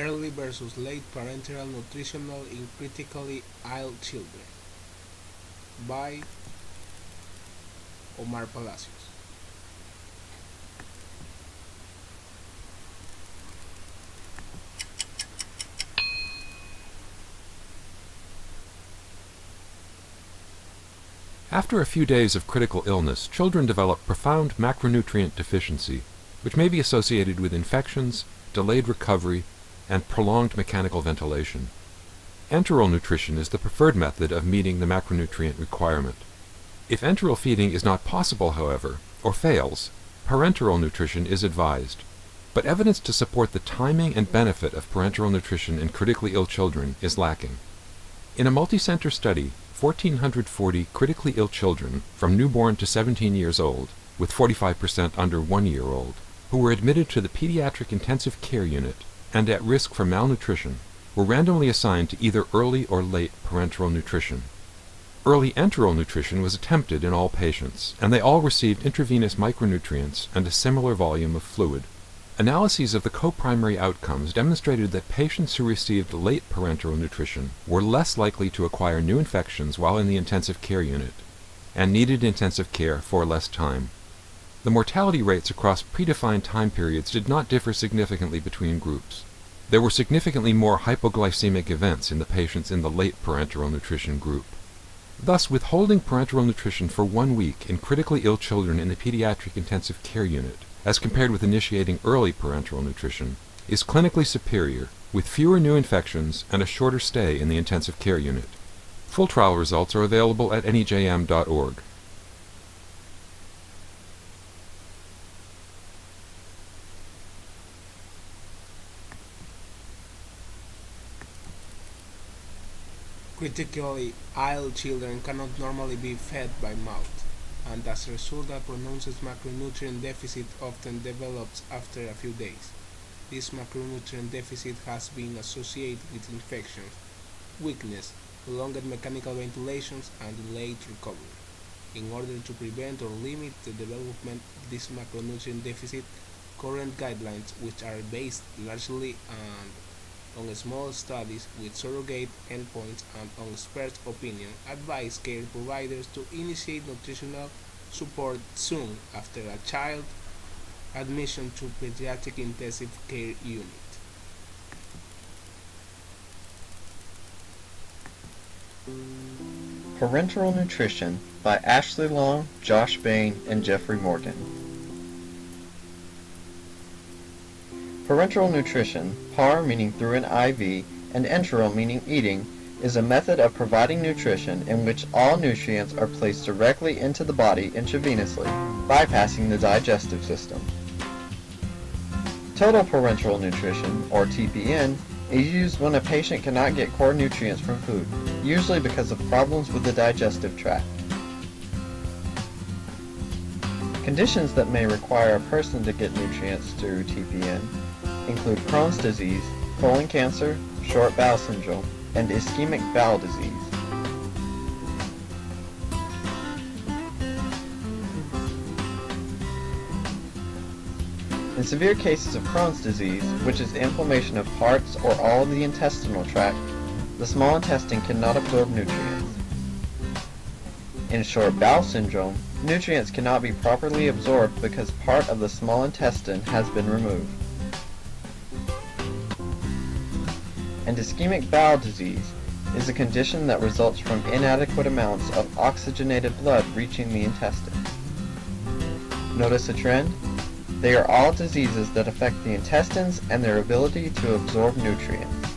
Early versus late parenteral nutrition in critically ill children by Omar Palacios. After a few days of critical illness, children develop profound macronutrient deficiency, which may be associated with infections, delayed recovery, and prolonged mechanical ventilation. Enteral nutrition is the preferred method of meeting the macronutrient requirement. If enteral feeding is not possible, however, or fails, parenteral nutrition is advised. But evidence to support the timing and benefit of parenteral nutrition in critically ill children is lacking. In a multi-center study, 1,440 critically ill children from newborn to 17 years old, with 45% under 1 year old, who were admitted to the pediatric intensive care unit and at risk for malnutrition, were randomly assigned to either early or late parenteral nutrition. Early enteral nutrition was attempted in all patients, and they all received intravenous micronutrients and a similar volume of fluid. Analyses of the co-primary outcomes demonstrated that patients who received late parenteral nutrition were less likely to acquire new infections while in the intensive care unit, and needed intensive care for less time. The mortality rates across predefined time periods did not differ significantly between groups. There were significantly more hypoglycemic events in the patients in the late parenteral nutrition group. Thus, withholding parenteral nutrition for 1 week in critically ill children in the pediatric intensive care unit, as compared with initiating early parenteral nutrition, is clinically superior, with fewer new infections and a shorter stay in the intensive care unit. Full trial results are available at nejm.org. Critically ill children cannot normally be fed by mouth, and as a result a pronounced macronutrient deficit often develops after a few days. This macronutrient deficit has been associated with infections, weakness, prolonged mechanical ventilations, and delayed recovery. In order to prevent or limit the development of this macronutrient deficit, current guidelines, which are based largely on small studies with surrogate endpoints and on expert opinion, advise care providers to initiate nutritional support soon after a child admission to pediatric intensive care unit. Parenteral Nutrition by Ashley Long, Josh Bain, and Jeffrey Morgan. Parenteral nutrition, par meaning through an IV, and enteral meaning eating, is a method of providing nutrition in which all nutrients are placed directly into the body intravenously, bypassing the digestive system. Total parenteral nutrition, or TPN, is used when a patient cannot get core nutrients from food, usually because of problems with the digestive tract. Conditions that may require a person to get nutrients through TPN include Crohn's disease, colon cancer, short bowel syndrome, and ischemic bowel disease. In severe cases of Crohn's disease, which is inflammation of parts or all of the intestinal tract, the small intestine cannot absorb nutrients. In short bowel syndrome, nutrients cannot be properly absorbed because part of the small intestine has been removed. And ischemic bowel disease is a condition that results from inadequate amounts of oxygenated blood reaching the intestine. Notice a trend? They are all diseases that affect the intestines and their ability to absorb nutrients.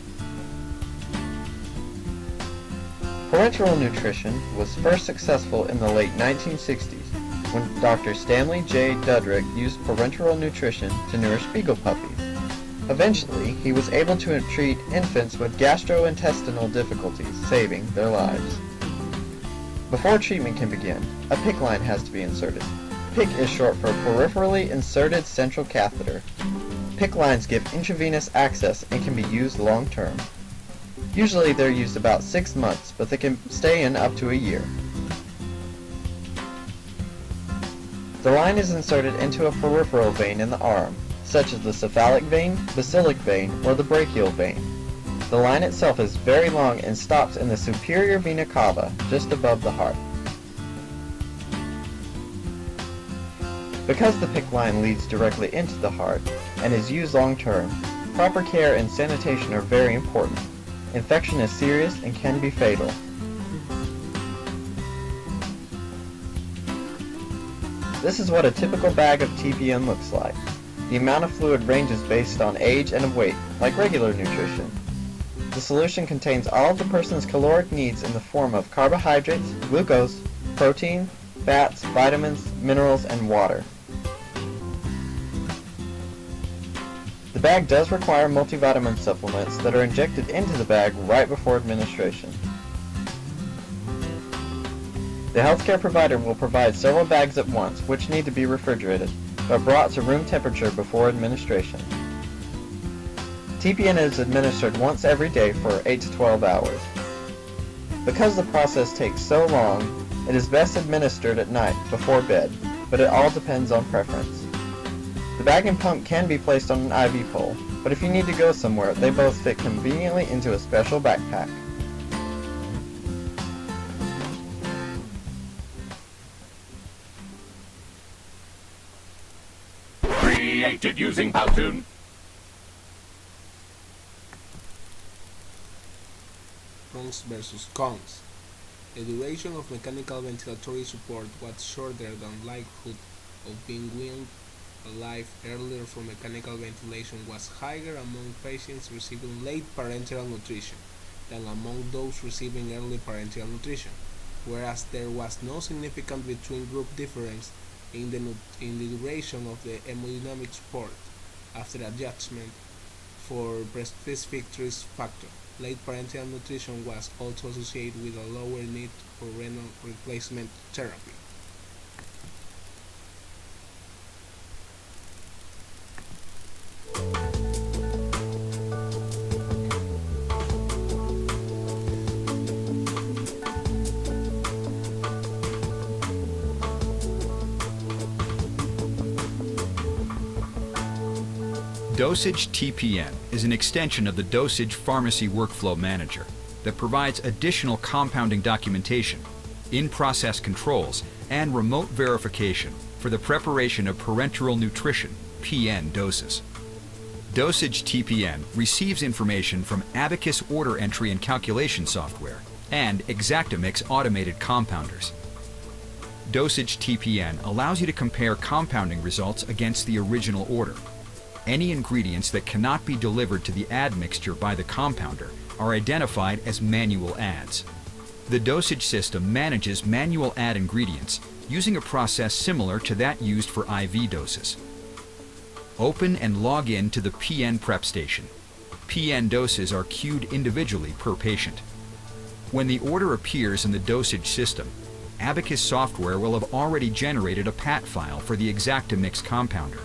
Parenteral nutrition was first successful in the late 1960s when Dr. Stanley J. Dudrick used parenteral nutrition to nourish beagle puppies. Eventually, he was able to treat infants with gastrointestinal difficulties, saving their lives. Before treatment can begin, a PICC line has to be inserted. PICC is short for peripherally inserted central catheter. PICC lines give intravenous access and can be used long-term. Usually they're used about 6 months, but they can stay in up to a year. The line is inserted into a peripheral vein in the arm, such as the cephalic vein, basilic vein, or the brachial vein. The line itself is very long and stops in the superior vena cava, just above the heart. Because the PICC line leads directly into the heart and is used long-term, proper care and sanitation are very important. Infection is serious and can be fatal. This is what a typical bag of TPN looks like. The amount of fluid ranges based on age and weight, like regular nutrition. The solution contains all of the person's caloric needs in the form of carbohydrates, glucose, protein, fats, vitamins, minerals, and water. The bag does require multivitamin supplements that are injected into the bag right before administration. The healthcare provider will provide several bags at once, which need to be refrigerated, but brought to room temperature before administration. TPN is administered once every day for 8 to 12 hours. Because the process takes so long, it is best administered at night before bed, but it all depends on preference. The bag and pump can be placed on an IV pole, but if you need to go somewhere, they both fit conveniently into a special backpack. Created using Powtoon. Pros versus cons. The duration of mechanical ventilatory support was shorter than likelihood of being weaned alive earlier from mechanical ventilation was higher among patients receiving late parenteral nutrition than among those receiving early parenteral nutrition, whereas there was no significant between-group difference in the duration of the hemodynamic support after adjustment for specific risk factor. Late parenteral nutrition was also associated with a lower need for renal replacement therapy. Dosage TPN is an extension of the Dosage Pharmacy Workflow Manager that provides additional compounding documentation, in-process controls, and remote verification for the preparation of parenteral nutrition (PN) doses. Dosage TPN receives information from Abacus order entry and calculation software and Exactamix automated compounders. Dosage TPN allows you to compare compounding results against the original order. Any ingredients that cannot be delivered to the admixture by the compounder are identified as manual adds. The dosage system manages manual add ingredients using a process similar to that used for IV doses. Open and log in to the PN prep station. PN doses are queued individually per patient. When the order appears in the dosage system, Abacus software will have already generated a PAT file for the Exactamix compounder.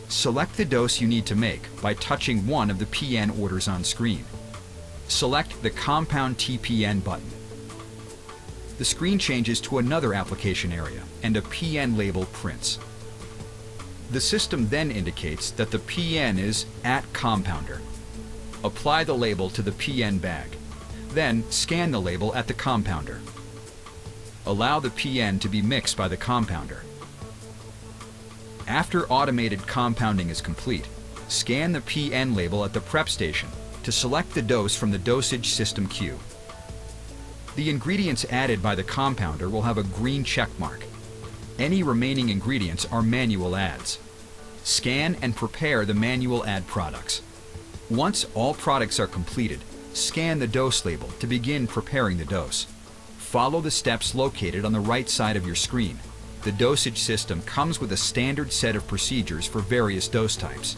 Select the dose you need to make by touching one of the PN orders on screen. Select the Compound TPN button. The screen changes to another application area and a PN label prints. The system then indicates that the PN is at compounder. Apply the label to the PN bag. Then scan the label at the compounder. Allow the PN to be mixed by the compounder. After automated compounding is complete, scan the PN label at the prep station to select the dose from the dosage system queue. The ingredients added by the compounder will have a green check mark. Any remaining ingredients are manual adds. Scan and prepare the manual add products. Once all products are completed, scan the dose label to begin preparing the dose. Follow the steps located on the right side of your screen. The dosage system comes with a standard set of procedures for various dose types,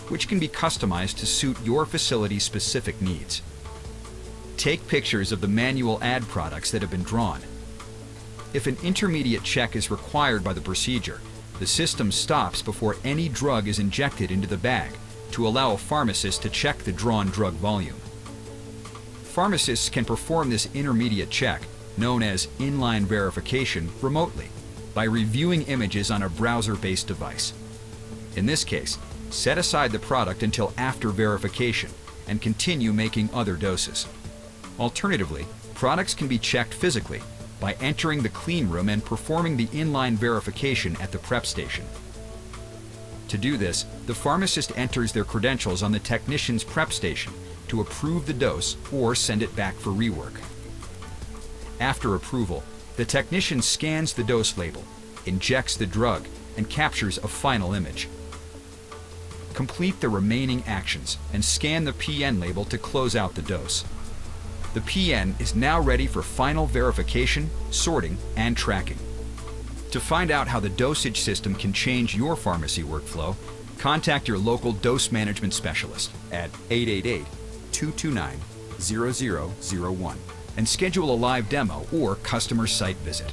which can be customized to suit your facility's specific needs. Take pictures of the manual add products that have been drawn. If an intermediate check is required by the procedure, the system stops before any drug is injected into the bag to allow a pharmacist to check the drawn drug volume. Pharmacists can perform this intermediate check, known as inline verification, remotely by reviewing images on a browser-based device. In this case, set aside the product until after verification and continue making other doses. Alternatively, products can be checked physically by entering the clean room and performing the inline verification at the prep station. To do this, the pharmacist enters their credentials on the technician's prep station to approve the dose or send it back for rework. After approval, the technician scans the dose label, injects the drug, and captures a final image. Complete the remaining actions and scan the PN label to close out the dose. The PN is now ready for final verification, sorting, and tracking. To find out how the dosage system can change your pharmacy workflow, contact your local dose management specialist at 888-229-0001 and schedule a live demo or customer site visit.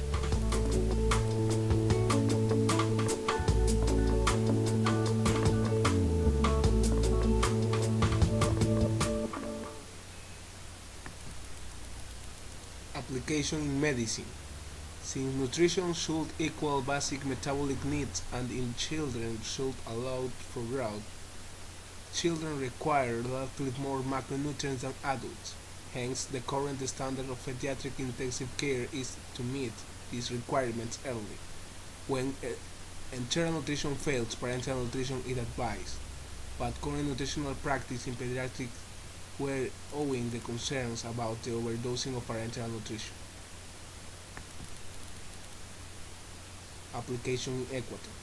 Application in medicine. Since nutrition should equal basic metabolic needs and in children should allow for growth, children require relatively more macronutrients than adults. Hence, the current standard of pediatric intensive care is to meet these requirements early. When enteral nutrition fails, parenteral nutrition is advised, but current nutritional practice in pediatrics were owing the concerns about the overdosing of parenteral nutrition. Application in Ecuador.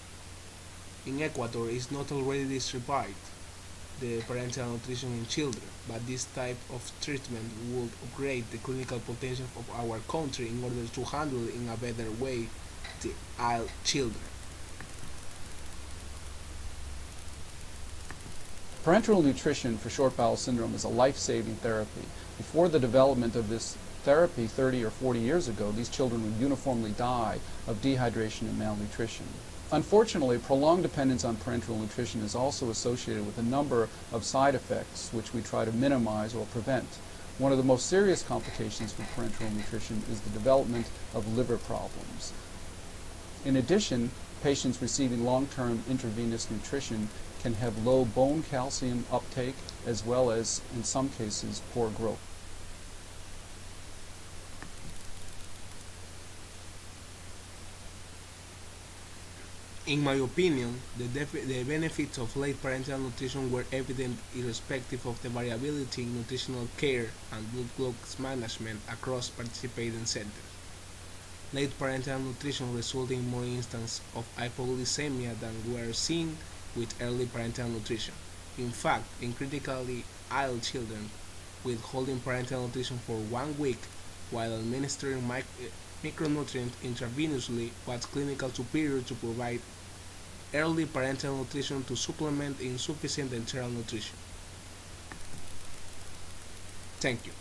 In Ecuador, it is not already distributed the parenteral nutrition in children, but this type of treatment would upgrade the clinical potential of our country in order to handle in a better way the ill children. Parenteral nutrition for short bowel syndrome is a life-saving therapy. Before the development of this therapy 30 or 40 years ago, these children would uniformly die of dehydration and malnutrition. Unfortunately, prolonged dependence on parenteral nutrition is also associated with a number of side effects which we try to minimize or prevent. One of the most serious complications with parenteral nutrition is the development of liver problems. In addition, patients receiving long-term intravenous nutrition can have low bone calcium uptake as well as, in some cases, poor growth. In my opinion, the benefits of late parenteral nutrition were evident irrespective of the variability in nutritional care and blood glucose management across participating centers. Late parenteral nutrition resulted in more instances of hypoglycemia than were seen with early parenteral nutrition. In fact, in critically ill children, withholding parenteral nutrition for 1 week while administering micronutrients intravenously was clinically superior to provide early parenteral nutrition to supplement insufficient enteral nutrition. Thank you.